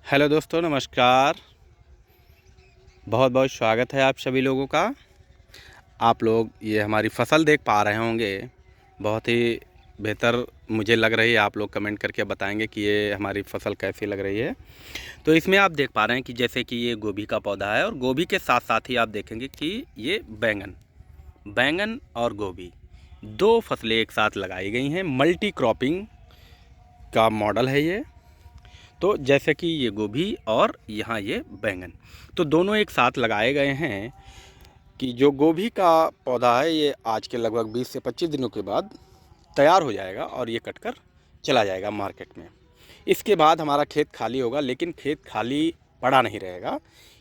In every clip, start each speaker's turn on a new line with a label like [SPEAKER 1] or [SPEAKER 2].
[SPEAKER 1] Hello दोस्तों, नमस्कार। बहुत बहुत स्वागत है आप सभी लोगों का। आप लोग ये हमारी फसल देख पा रहे होंगे, बहुत ही बेहतर मुझे लग रही है। आप लोग कमेंट करके बताएंगे कि ये हमारी फसल कैसी लग रही है। तो इसमें आप देख पा रहे हैं कि जैसे कि ये गोभी का पौधा है, और गोभी के साथ साथ ही आप देखेंगे कि ये बैंगन और गोभी दो फसलें एक साथ लगाई गई हैं। मल्टी क्रॉपिंग का मॉडल है ये। तो जैसे कि ये गोभी और यहाँ ये बैंगन, तो दोनों एक साथ लगाए गए हैं कि जो गोभी का पौधा है ये आज के लगभग 20 से 25 दिनों के बाद तैयार हो जाएगा और ये कटकर चला जाएगा मार्केट में। इसके बाद हमारा खेत खाली होगा, लेकिन खेत खाली पड़ा नहीं रहेगा।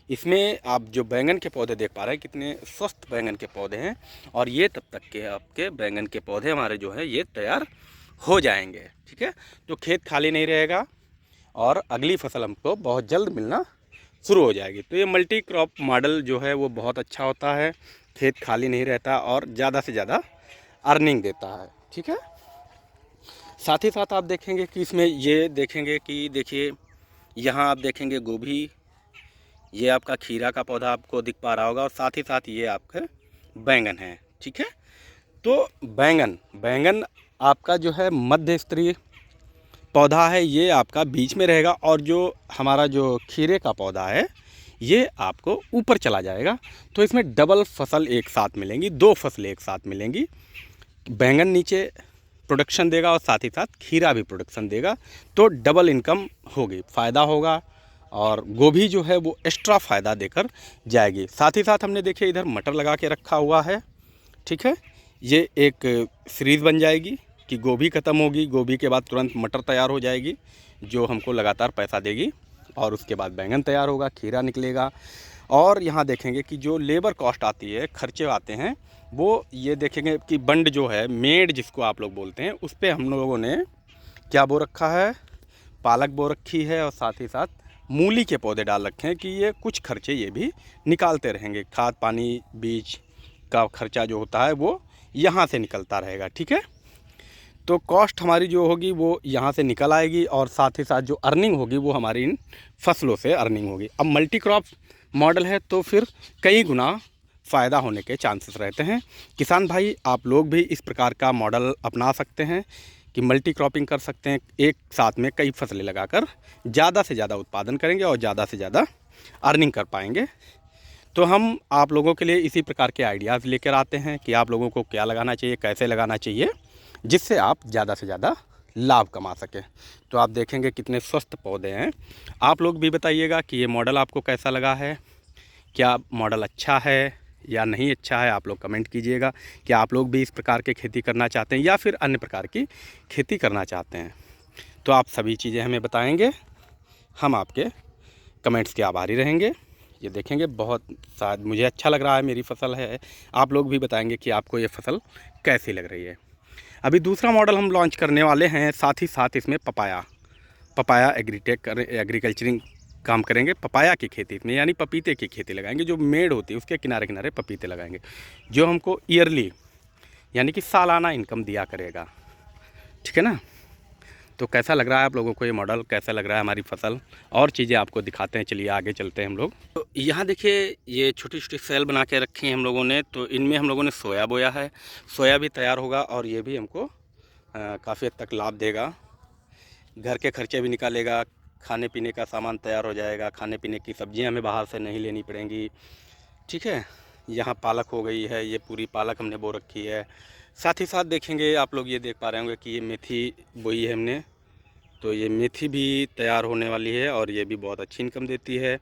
[SPEAKER 1] इसमें आप जो बैंगन के पौधे देख पा रहे हैं, कितने स्वस्थ बैंगन के पौधे हैं, और ये तब तक के आपके बैंगन के पौधे हमारे जो है ये तैयार हो जाएंगे। ठीक है, तो खेत खाली नहीं रहेगा और अगली फसल हमको बहुत जल्द मिलना शुरू हो जाएगी। तो ये मल्टी क्रॉप मॉडल जो है वो बहुत अच्छा होता है, खेत खाली नहीं रहता और ज़्यादा से ज़्यादा अर्निंग देता है। ठीक है, साथ ही साथ आप देखेंगे कि इसमें ये देखेंगे कि देखिए यहाँ आप देखेंगे गोभी, ये आपका खीरा का पौधा आपको दिख पा रहा होगा, और साथ ही साथ ये आपका बैंगन है। ठीक है, तो बैंगन आपका जो है मध्य स्तरीय पौधा है, ये आपका बीच में रहेगा, और जो हमारा जो खीरे का पौधा है ये आपको ऊपर चला जाएगा। तो इसमें डबल फसल एक साथ मिलेंगी, दो फसलें एक साथ मिलेंगी। बैंगन नीचे प्रोडक्शन देगा और साथ ही साथ खीरा भी प्रोडक्शन देगा, तो डबल इनकम होगी, फ़ायदा होगा, और गोभी जो है वो एक्स्ट्रा फ़ायदा देकर जाएगी। साथ ही साथ हमने देखिए इधर मटर लगा के रखा हुआ है। ठीक है, ये एक सीरीज़ बन जाएगी कि गोभी ख़त्म होगी, गोभी के बाद तुरंत मटर तैयार हो जाएगी जो हमको लगातार पैसा देगी, और उसके बाद बैंगन तैयार होगा, खीरा निकलेगा। और यहाँ देखेंगे कि जो लेबर कॉस्ट आती है, खर्चे आते हैं, वो ये देखेंगे कि बंड जो है, मेड जिसको आप लोग बोलते हैं, उस पर हम लोगों ने क्या बो रखा है, पालक बो रखी है, और साथ ही साथ मूली के पौधे डाल रखे हैं कि ये कुछ खर्चे ये भी निकालते रहेंगे। खाद पानी बीज का खर्चा जो होता है वो यहाँ से निकलता रहेगा। ठीक है, तो कॉस्ट हमारी जो होगी वो यहाँ से निकल आएगी, और साथ ही साथ जो अर्निंग होगी वो हमारी इन फसलों से अर्निंग होगी। अब मल्टी क्रॉप मॉडल है तो फिर कई गुना फ़ायदा होने के चांसेस रहते हैं। किसान भाई, आप लोग भी इस प्रकार का मॉडल अपना सकते हैं कि मल्टी क्रॉपिंग कर सकते हैं, एक साथ में कई फसलें लगाकर ज़्यादा से ज़्यादा उत्पादन करेंगे और ज़्यादा से ज़्यादा अर्निंग कर पाएंगे। तो हम आप लोगों के लिए इसी प्रकार के आइडियाज़ लेकर आते हैं कि आप लोगों को क्या लगाना चाहिए, कैसे लगाना चाहिए, जिससे आप ज़्यादा से ज़्यादा लाभ कमा सकें। तो आप देखेंगे कितने स्वस्थ पौधे हैं। आप लोग भी बताइएगा कि ये मॉडल आपको कैसा लगा है, क्या मॉडल अच्छा है या नहीं अच्छा है। आप लोग कमेंट कीजिएगा कि आप लोग भी इस प्रकार की खेती करना चाहते हैं या फिर अन्य प्रकार की खेती करना चाहते हैं। तो आप सभी चीज़ें हमें बताएंगे, हम आपके कमेंट्स के आभारी रहेंगे। ये देखेंगे बहुत शायद मुझे अच्छा लग रहा है, मेरी फसल है। आप लोग भी बताएंगे कि आपको ये फसल कैसी लग रही है। अभी दूसरा मॉडल हम लॉन्च करने वाले हैं, साथ ही साथ इसमें पपाया एग्रीकल्चरिंग काम करेंगे। पपाया की खेती इसमें, यानी पपीते की खेती लगाएंगे। जो मेड़ होती है उसके किनारे किनारे पपीते लगाएंगे, जो हमको ईयरली यानी कि सालाना इनकम दिया करेगा। ठीक है ना, तो कैसा लग रहा है आप लोगों को ये मॉडल, कैसा लग रहा है हमारी फसल, और चीज़ें आपको दिखाते हैं। चलिए आगे चलते हैं हम लोग। तो यहाँ देखिए ये छोटी छोटी सेल बना के रखी हैं हम लोगों ने, तो इनमें हम लोगों ने सोया बोया है। सोया भी तैयार होगा और ये भी हमको काफ़ी हद तक लाभ देगा, घर के खर्चे भी निकालेगा, खाने पीने का सामान तैयार हो जाएगा, खाने पीने की सब्जियाँ हमें बाहर से नहीं लेनी पड़ेंगी। ठीक है, यहाँ पालक हो गई है, ये पूरी पालक हमने बो रखी है। साथ ही साथ देखेंगे आप लोग, ये देख पा रहे होंगे कि ये मेथी बोई है हमने, तो ये मेथी भी तैयार होने वाली है और ये भी बहुत अच्छी इनकम देती है।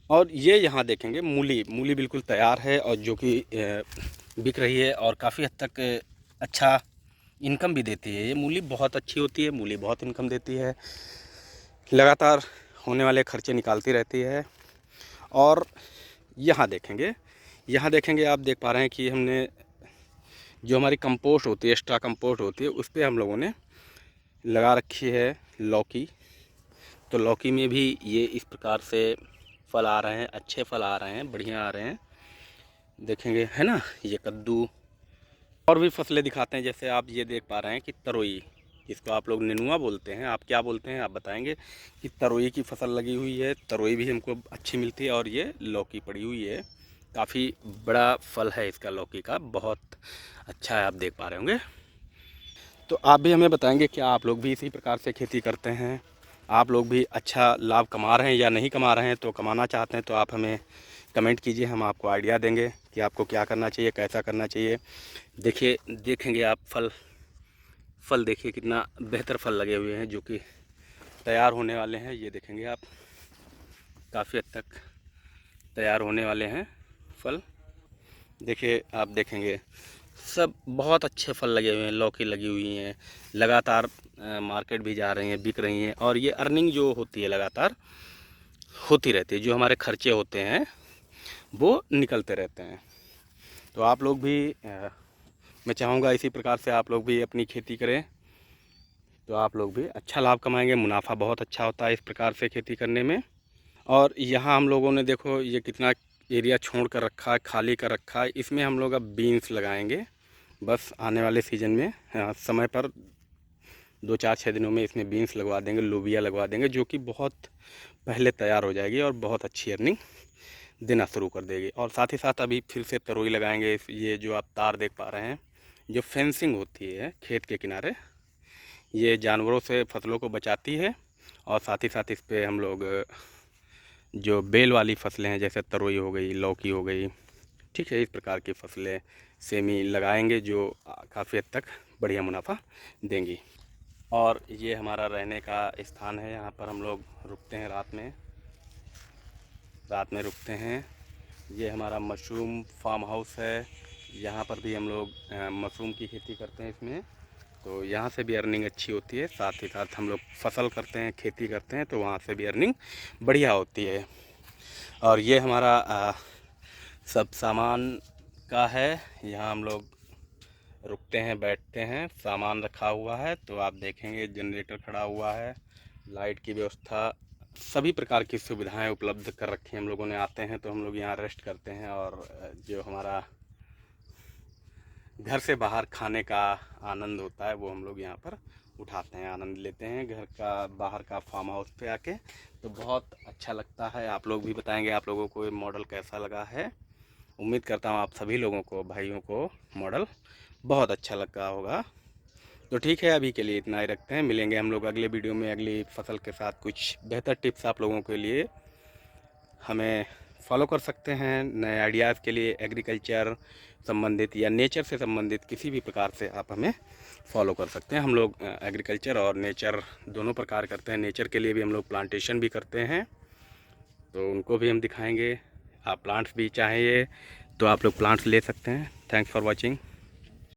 [SPEAKER 1] और ये यहाँ देखेंगे मूली बिल्कुल तैयार है, और जो कि बिक रही है और काफ़ी हद तक अच्छा इनकम भी देती है। ये मूली बहुत अच्छी होती है, मूली बहुत इनकम देती है, लगातार होने वाले खर्चे निकालती रहती है। और यहाँ देखेंगे आप देख पा रहे हैं कि हमने जो हमारी कंपोस्ट होती है, एक्स्ट्रा कंपोस्ट होती है, उस पर हम लोगों ने लगा रखी है लौकी। तो लौकी में भी ये इस प्रकार से फल आ रहे हैं, अच्छे फल आ रहे हैं, बढ़िया आ रहे हैं, देखेंगे, है ना। ये कद्दू, और भी फसलें दिखाते हैं। जैसे आप ये देख पा रहे हैं कि तरोई, इसको आप लोग नेनुआ बोलते हैं, आप क्या बोलते हैं आप बताएंगे। कि तरोई की फसल लगी हुई है, तरोई भी हमको अच्छी मिलती है। और ये लौकी पड़ी हुई है, काफ़ी बड़ा फल है इसका लौकी का, बहुत अच्छा है, आप देख पा रहे होंगे। तो आप भी हमें बताएंगे क्या आप लोग भी इसी प्रकार से खेती करते हैं, आप लोग भी अच्छा लाभ कमा रहे हैं या नहीं कमा रहे हैं। तो कमाना चाहते हैं तो आप हमें कमेंट कीजिए, हम आपको आइडिया देंगे कि आपको क्या करना चाहिए, कैसा करना चाहिए। देखिए, देखेंगे आप फल देखिए कितना बेहतर फल लगे हुए हैं जो कि तैयार होने वाले हैं। ये देखेंगे आप, काफ़ी हद तक तैयार होने वाले हैं फल। देखिए, आप देखेंगे सब बहुत अच्छे फल लगे हुए हैं, लौकी लगी हुई हैं, लगातार मार्केट भी जा रही हैं, बिक रही हैं। और ये अर्निंग जो होती है लगातार होती रहती है, जो हमारे खर्चे होते हैं वो निकलते रहते हैं। तो आप लोग भी मैं चाहूँगा इसी प्रकार से आप लोग भी अपनी खेती करें, तो आप लोग भी अच्छा लाभ कमाएंगे, मुनाफा बहुत अच्छा होता है इस प्रकार से खेती करने में। और यहाँ हम लोगों ने देखो ये कितना एरिया छोड़ कर रखा है, खाली कर रखा है, इसमें हम लोग अब बीन्स लगाएंगे। बस आने वाले सीज़न में समय पर 2-4-6 दिनों में इसमें बीन्स लगवा देंगे, लोबिया लगवा देंगे, जो कि बहुत पहले तैयार हो जाएगी और बहुत अच्छी अर्निंग देना शुरू कर देगी। और साथ ही साथ अभी फिर से तरोई लगाएंगे। ये जो आप तार देख पा रहे हैं, जो फेंसिंग होती है खेत के किनारे, ये जानवरों से फसलों को बचाती है। और साथ ही साथ इस पर हम लोग जो बेल वाली फसलें हैं, जैसे तरोई हो गई, लौकी हो गई, ठीक है, इस प्रकार की फसलें सेमी लगाएंगे जो काफ़ी हद तक बढ़िया मुनाफा देंगी। और ये हमारा रहने का स्थान है, यहाँ पर हम लोग रुकते हैं रात में रुकते हैं। ये हमारा मशरूम फार्म हाउस है, यहाँ पर भी हम लोग मशरूम की खेती करते हैं इसमें। तो यहाँ से भी अर्निंग अच्छी होती है। साथ ही साथ हम लोग फसल करते हैं, खेती करते हैं, तो वहाँ से भी अर्निंग बढ़िया होती है। और ये हमारा सब सामान का है, यहाँ हम लोग रुकते हैं, बैठते हैं, सामान रखा हुआ है। तो आप देखेंगे जनरेटर खड़ा हुआ है, लाइट की व्यवस्था, सभी प्रकार की सुविधाएं उपलब्ध कर रखी हैं हम लोगों ने। आते हैं तो हम लोग यहाँ रेस्ट करते हैं, और जो हमारा घर से बाहर खाने का आनंद होता है वो हम लोग यहाँ पर उठाते हैं, आनंद लेते हैं घर का, बाहर का फार्म हाउस पे आके। तो बहुत अच्छा लगता है। आप लोग भी बताएंगे आप लोगों को ये मॉडल कैसा लगा है। उम्मीद करता हूँ आप सभी लोगों को, भाइयों को, मॉडल बहुत अच्छा लगा होगा। तो ठीक है, अभी के लिए इतना ही रखते हैं। मिलेंगे हम लोग अगले वीडियो में अगली फसल के साथ। कुछ बेहतर टिप्स आप लोगों के लिए हमें फॉलो कर सकते हैं। नए आइडियाज़ के लिए एग्रीकल्चर संबंधित या नेचर से संबंधित किसी भी प्रकार से आप हमें फॉलो कर सकते हैं। हम लोग एग्रीकल्चर और नेचर दोनों प्रकार करते हैं। नेचर के लिए भी हम लोग प्लांटेशन भी करते हैं, तो उनको भी हम दिखाएंगे। आप प्लांट्स भी चाहिए तो आप लोग प्लांट्स ले सकते हैं। Thanks for watching.